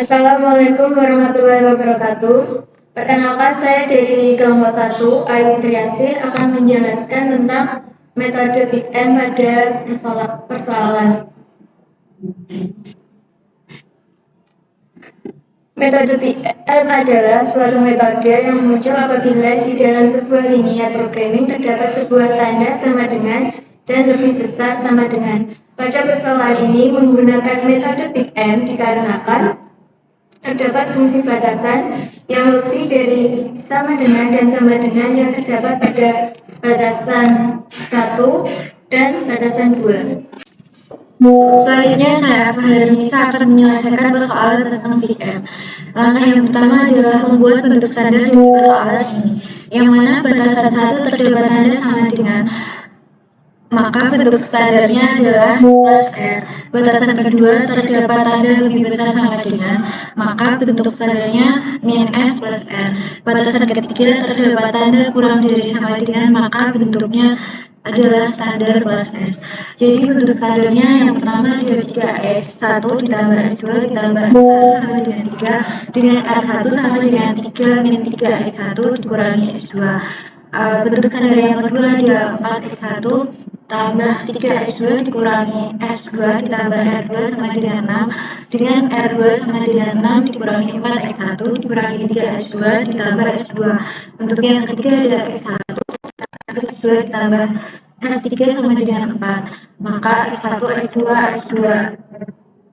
Assalamualaikum warahmatullahi wabarakatuh. Perkenalkan, saya dari kelompok 1, Ayu Triasin, akan menjelaskan tentang metode Big M pada persoalan. Metode Big M adalah suatu metode yang muncul apabila di dalam sebuah linear programming terdapat sebuah tanda sama dengan dan lebih besar sama dengan. Pada persoalan ini menggunakan metode Big M dikarenakan terdapat fungsi batasan yang lebih dari sama dengan dan sama dengan yang terdapat pada batasan 1 dan batasan 2. Selanjutnya saya Fahrunisa akan menyelesaikan persoalan tentang Big M. Langkah yang pertama adalah membuat bentuk standar di persoalan ini, yang mana batasan 1 terdapat tanda sama dengan, maka bentuk standarnya adalah plus R. Batasan kedua terdapat tanda lebih besar sama dengan, maka bentuk standarnya min S plus R. Batasan ketiga terdapat tanda kurang dari sama dengan, maka bentuknya adalah standar plus S. Jadi bentuk standarnya yang pertama adalah 3x1 ditambah x2 ditambah x1 sama dengan 3 dengan r1 sama dengan 3 min 3x1 dikurangi x2. Bentuk standar yang kedua adalah 4x1 tambah 3x2 dikurangi x2 ditambah r2 sama dengan 6 dengan r2 sama dengan 6 dikurangi 4x1 dikurangi 3x2 ditambah x2. Bentuk yang ketiga adalah x1 x2 ditambah x3 sama dengan 4, maka x1 x2 x2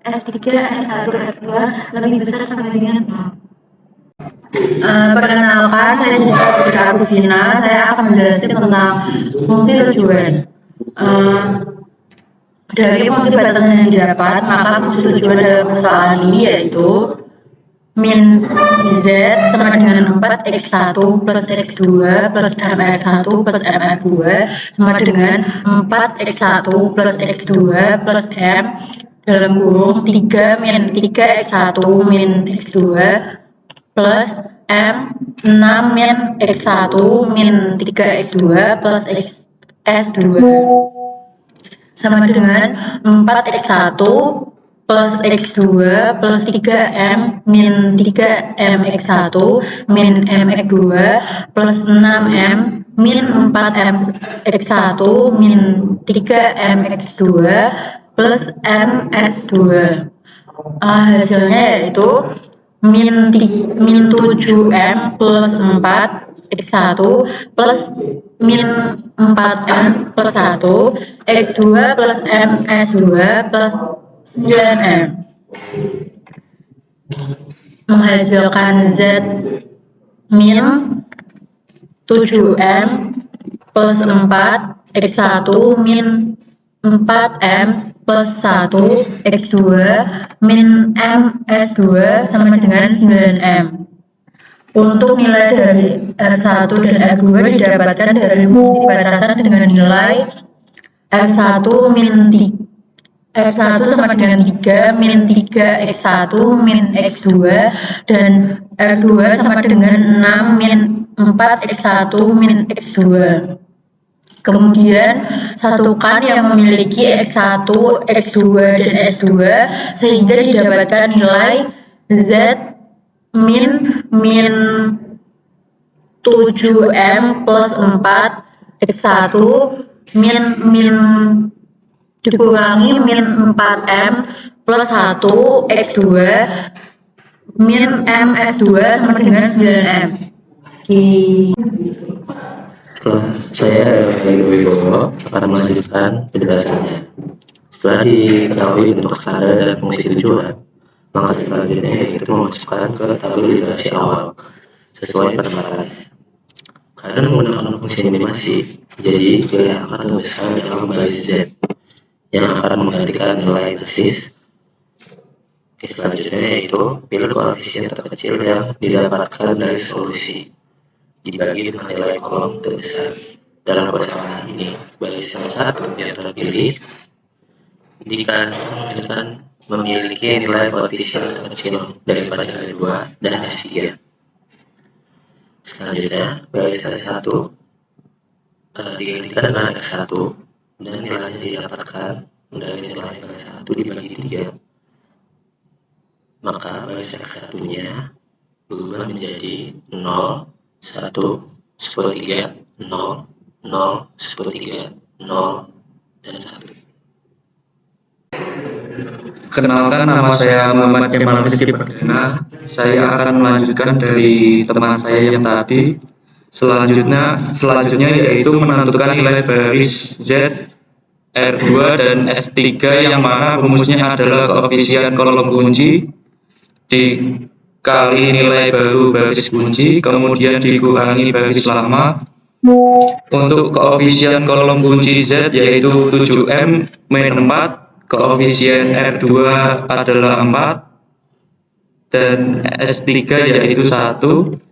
x3 x1 x2 lebih besar sama dengan 0. Perkenalkan, saya Jessica Agustina. Saya akan menjelaskan tentang fungsi tujuan. Dari fungsi batasan yang didapat, maka fungsi tujuan dalam persoalan ini yaitu min z sama dengan 4x1 plus x2 plus mx1 plus mx2 sama dengan 4x1 plus x2 plus m dalam kurung 3 min 3x1 min x2 plus m 6 min x1 min 3x2 plus s2 sama dengan 4x1 plus x2 plus 3m min 3mx1 min mx2 plus 6m min 4mx1 min 3mx2 plus ms2. Hasilnya yaitu min 7m plus 4x1 plus min 4m plus 1 x2 plus ms2 plus 9m menghasilkan z min 7m plus 4 x1 min 4m plus 1 x2 min ms2 sama dengan 9m. Untuk nilai dari R1 dan R2 didapatkan dari fungsi batasan dengan nilai R1 min 3 X1 sama dengan 3 min 3 X1 min X2 dan R2 sama dengan 6 min 4 X1 min X2. Kemudian satukan yang memiliki X1, X2, dan S2 sehingga didapatkan nilai Z min 7M plus 4 X1 min dikurangi min 4M plus 1 X2 min MS2 sama dengan 9M. Saya Heru Wibowo akan melanjutkan penjelasannya. Setelah diketahui bentuk standar dan fungsi tujuan, langkah selanjutnya yaitu memasukkan ke tabel iterasi awal sesuai penempatan. Karena menggunakan fungsi minimasi, jadi pilih angka terbesar dalam baris Z yang akan menggantikan nilai basis. Selanjutnya yaitu pilih koefisien terkecil yang didapatkan dari solusi dibagi dengan nilai kolom terbesar. Dalam persoalan ini, baris yang satu yang terpilih dikarenakan memiliki nilai koefisien terkecil daripada R2 dan S3. Selanjutnya, baris S1 digantikan dengan X1 dan nilainya didapatkan dari nilai S1 dibagi 3 maka barisan X1-nya berubah menjadi 0, 1, sepertiga, 0, 0, sepertiga, 0, dan 1. Kenalkan, nama saya Muhammad Kemal Rizky Perdana. Saya akan melanjutkan dari teman saya yang tadi. Selanjutnya yaitu menentukan nilai baris Z, R2 dan S3 yang mana rumusnya adalah koefisien kolom kunci dikali nilai baru baris kunci, kemudian dikurangi baris lama. Untuk koefisien kolom kunci Z yaitu 7M min 4, koefisien R2 adalah 4, dan S3 yaitu 1.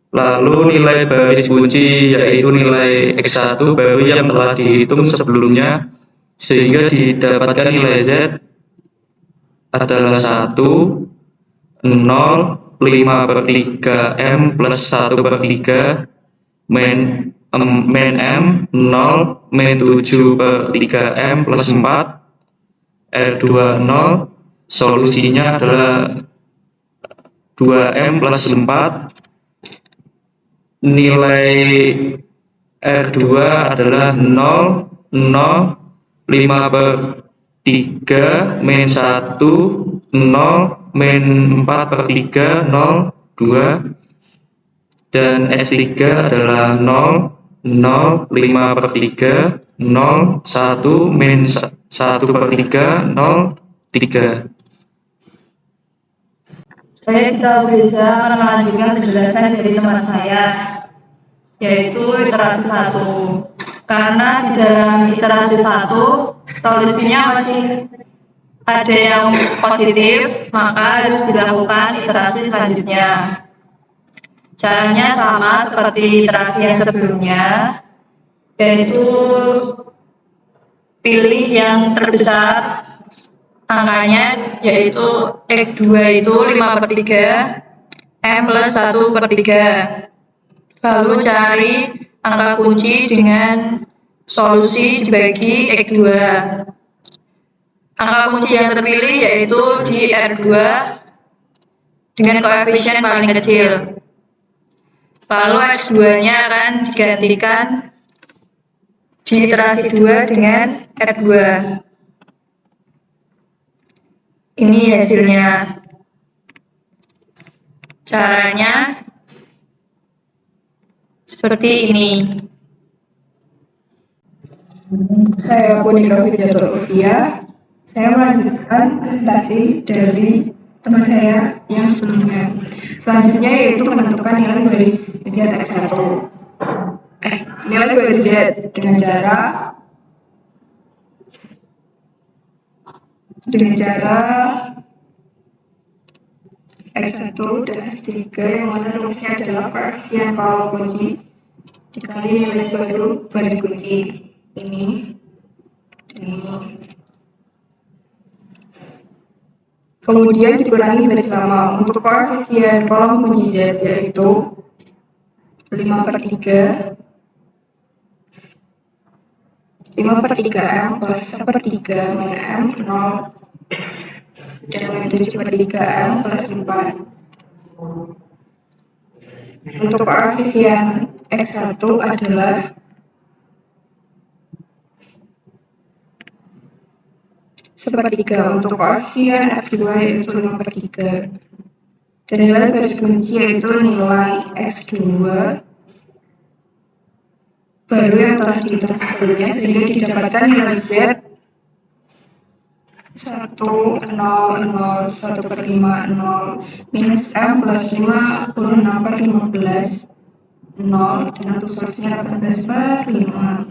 Lalu nilai baris kunci yaitu nilai X1 baru yang telah dihitung sebelumnya, sehingga didapatkan nilai Z adalah 1, 0, 5/3 M plus 1/3 min M, 0, min 7/3 M plus 4, R2 0, solusinya adalah 2M plus 4, nilai R2 adalah 0, 0, 5/3 min 1, 0, min 4/3, 0, 2, dan S3 adalah 0, 0, 5/3, 0, 1, min 1/3, 0, 3. Saya Gita Beza akan melanjutkan penjelasan dari teman saya, yaitu iterasi 1. Karena di dalam iterasi 1, solusinya masih ada yang positif, maka harus dilakukan iterasi selanjutnya. Caranya sama seperti iterasi yang sebelumnya, yaitu pilih yang terbesar angkanya, yaitu X2 itu 5/3 M plus 1/3. Lalu cari angka kunci dengan solusi dibagi X2. Angka kunci yang terpilih yaitu di R2 dengan koefisien paling kecil. Lalu X2-nya akan digantikan di iterasi 2 dengan R2. Ini hasilnya. Caranya seperti ini. Saya Punika Widyatuluvia. Saya melanjutkan presentasi dari teman saya yang sebelumnya. Selanjutnya yaitu menentukan nilai baris Z X1. Nilai baris Z dengan cara X1 dan S3 yang mana rumusnya adalah koefisien kolom kunci dikali nilai baru baris kunci. Ini. Kemudian dikurangi baris lama. Untuk koefisien kolom kunci Z yaitu 5/3 M plus 1/3 min M 0 dan min 7/3 M plus 4. Untuk koefisien X1 adalah 1/3. Untuk koefisien X2 yaitu 5/3. Dan nilai baris kunci yaitu nilai X2 baru yang telah dihitung sebelumnya, sehingga didapatkan nilai Z 1, 0, 0, 1/5, 0, minus M plus 56/15, 0, dan untuk solusinya 18/5.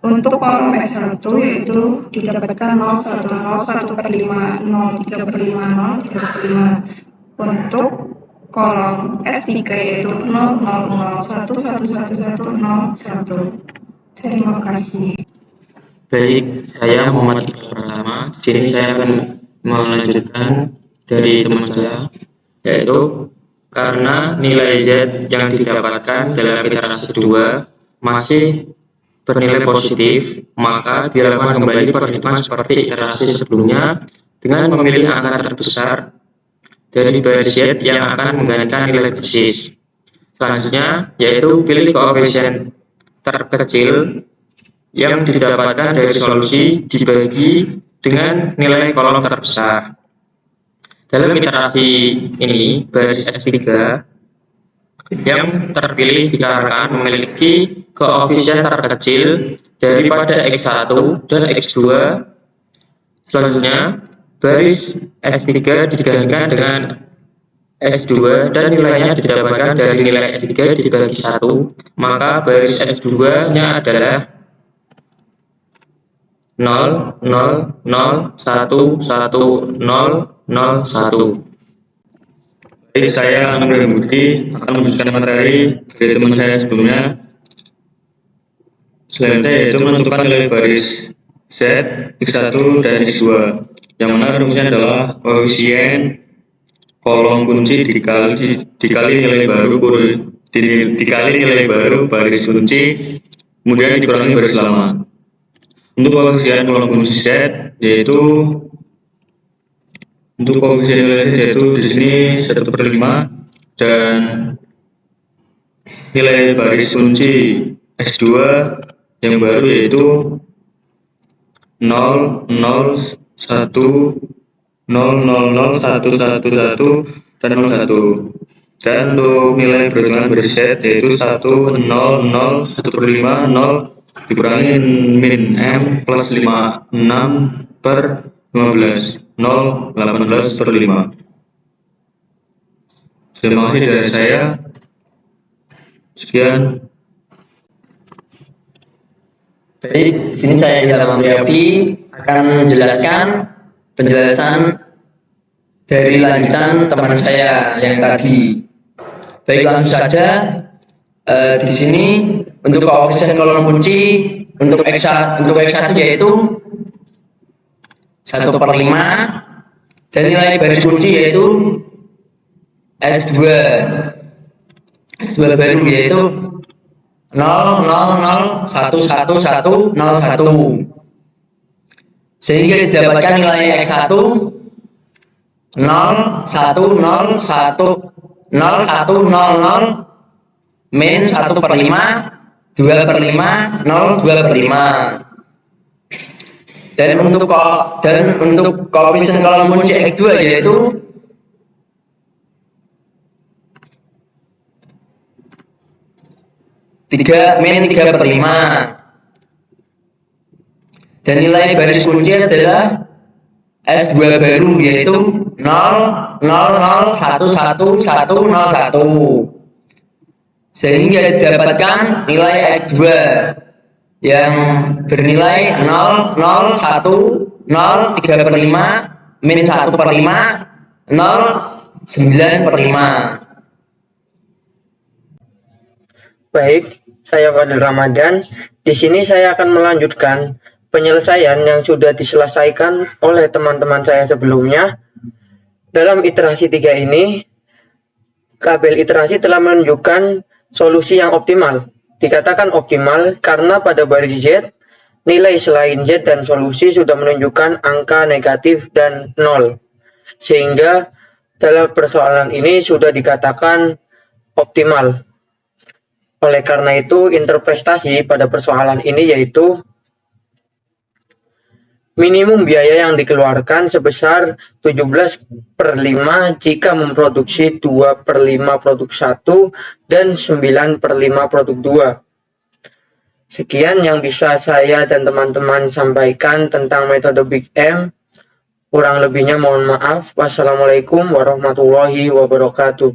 Untuk kolom X1 yaitu didapatkan 0, 1, 0, 1/5, 0, 3/5, 0, 3/5. Untuk kolom S3 yaitu 0, 0, 0, 1, 1, 1, 1, 0, 1. Terima kasih. Baik, saya Muhammad Iqbal Pratama. Sini saya akan melanjutkan dari teman saya, yaitu karena nilai Z yang didapatkan dalam iterasi 2 masih bernilai positif, maka dilakukan kembali perhitungan seperti iterasi sebelumnya dengan memilih angka terbesar dari baris Z yang akan menggantikan nilai basis. Selanjutnya, yaitu pilih koefisien terkecil yang didapatkan dari solusi dibagi dengan nilai kolom terbesar. Dalam iterasi ini, baris S3 yang terpilih dikarenakan memiliki koefisien terkecil daripada X1 dan X2. Selanjutnya, baris S3 digantikan dengan S2 dan nilainya didapatkan dari nilai S3 dibagi 1, maka baris S2-nya adalah 0, 0, 0, 1, 1, 0, 0, 1. Jadi saya Nurul Budi akan melanjutkan materi dari teman saya sebelumnya. Selanjutnya yaitu menentukan nilai baris Z, X1 dan X2, yang mana rumusnya adalah koefisien kolom kunci dikali nilai baru baris kunci kemudian dikurangi baris lama. Untuk koefisien kolom kunci Z yaitu di sini 1/5 dan nilai baris kunci S2 yang baru yaitu 0, 0, 1, 0, 0, 0, 1, 1, 1, dan 0, 1. Dan untuk nilai perhitungan baris Z yaitu 1, 0, 0, 1/5, 0 dikurangi min M plus 5, 6/15, 0, 18/5. Terima kasih dari saya. Sekian. Baik, di sini saya Ilham Amriafi akan menjelaskan penjelasan dari lanjutan teman saya yang tadi. Baik, langsung saja. Di sini untuk koefisien kolom kunci untuk X1 yaitu 1/5 dan nilai baris kunci yaitu S2 baru yaitu 0, 0, 0, 1, 1, 1, 0, 1, sehingga didapatkan nilai X1 0, 1, 0, 1, 0, 1, 0, 0, min 1/5, 2/5, 0, 2/5. Dan untuk koefisien kolom kunci X2 yaitu min 3/5. Dan nilai baris kunci adalah S2 baru yaitu 0, 0, 0, 1, 1, 1, 0, 1. Sehingga didapatkan nilai X2 yang bernilai 0, 0, 1, 0, 3/5, min 1/5, 0, 9/5. Baik, saya Fadil Ramadan. Di sini saya akan melanjutkan penyelesaian yang sudah diselesaikan oleh teman-teman saya sebelumnya. Dalam iterasi 3 ini, tabel iterasi telah menunjukkan solusi yang optimal. Dikatakan optimal karena pada baris Z, nilai selain Z dan solusi sudah menunjukkan angka negatif dan 0. Sehingga dalam persoalan ini sudah dikatakan optimal. Oleh karena itu, interpretasi pada persoalan ini yaitu minimum biaya yang dikeluarkan sebesar 17/5 jika memproduksi 2/5 produk 1 dan 9/5 produk 2. Sekian yang bisa saya dan teman-teman sampaikan tentang metode Big M. Kurang lebihnya mohon maaf. Wassalamualaikum warahmatullahi wabarakatuh.